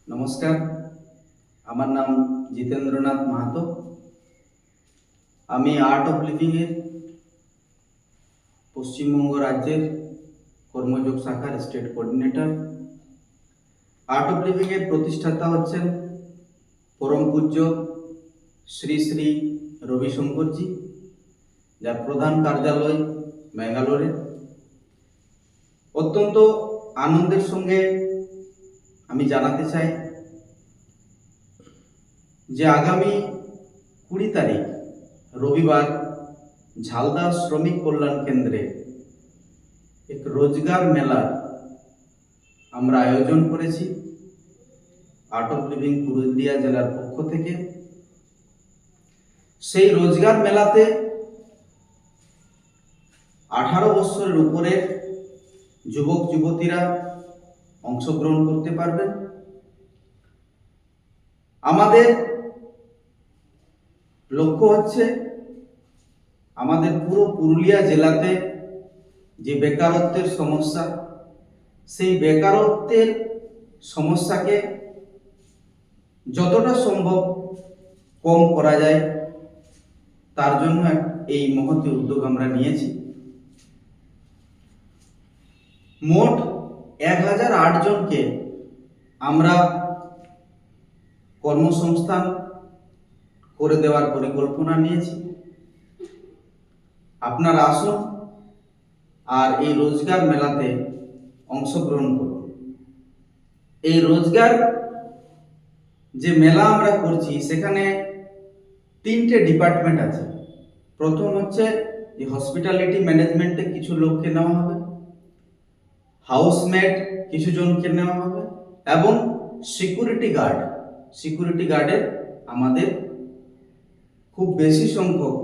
নমস্কার, আমার নাম জিতেন্দ্রনাথ মাহাতো। আমি আর্ট অফ লিভিংয়ের পশ্চিমবঙ্গ রাজ্যের কর্মযোগ শাখার স্টেট কোঅর্ডিনেটর। আর্ট অফ লিভিংয়ের প্রতিষ্ঠাতা হচ্ছেন পরম পূজ্য শ্রী শ্রী রবিশঙ্করজি, যার প্রধান কার্যালয় ব্যাঙ্গালোরে। অত্যন্ত আনন্দের সঙ্গে আমি জানাতে চাই যে আগামী 20 তারিখ রবিবার ঝালদা শ্রমিক কল্যাণ কেন্দ্রে এক রোজগার মেলার আমরা আয়োজন করেছি আর্ট অফ লিভিং পুরুলিয়া জেলার পক্ষ থেকে। সেই রোজগার মেলাতে 18 বছরের উপরের যুবক যুবতীরা অংশগ্রহণ করতে পারবেন। আমাদের লক্ষ্য হচ্ছে আমাদের পুরো পুরুলিয়া জেলাতে যে বেকারত্বের সমস্যা, সেই বেকারত্বের সমস্যাকে যতটা সম্ভব কম করা যায় তার জন্য এই মহতী উদ্যোগ আমরা নিয়েছি। মোট 1008 জনকে আমরা কর্মসংস্থান করে দেওয়ার পরিকল্পনা নিয়েছি। আপনারা আসুন আর এই রোজগার মেলাতে অংশগ্রহণ করুন। এই রোজগার যে মেলা আমরা করছি সেখানে 3টে ডিপার্টমেন্ট আছে। প্রথম হচ্ছে যে হসপিটালিটি ম্যানেজমেন্টে কিছু লোককে নেওয়া হবে, হাউসমেট কিছু জনকে নেওয়া হবে এবং সিকিউরিটি গার্ডের আমাদের খুব বেশি সংখ্যক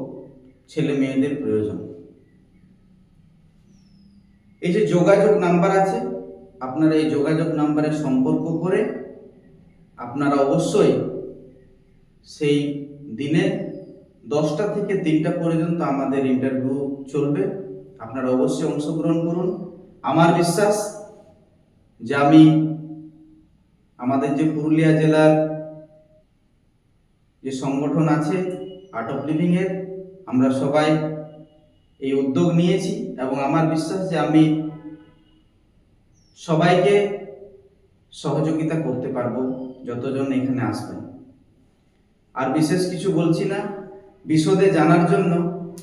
ছেলে মেয়েদের প্রয়োজন। এই যে যোগাযোগ নাম্বার আছে, আপনারা এই যোগাযোগ নাম্বারে সম্পর্ক করে আপনারা অবশ্যই সেই দিনে 10টা থেকে 3টা পর্যন্ত আমাদের ইন্টারভিউ চলবে। আপনারা অবশ্যই অংশগ্রহণ করুন। আমার বিশ্বাস যে আমাদের যে পুরুলিয়া জেলার যে সংগঠন আছে আর্ট অফ লিভিং এর, আমরা সবাই এই উদ্যোগ নিয়েছি এবং আমার বিশ্বাস যে আমি সবাইকে সহযোগিতা করতে পারবো যতজন এখানে আসবেন। আর বিশেষ কিছু বলছি না, বিশদে জানার জন্য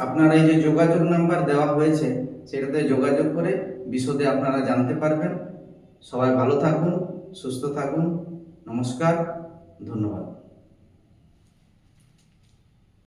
আপনারা এই যে যোগাযোগ নাম্বার দেওয়া হয়েছে সেটাতে যোগাযোগ করে বিশদে আপনারা জানতে পারবেন। সবাই ভালো থাকুন, সুস্থ থাকুন। নমস্কার, ধন্যবাদ।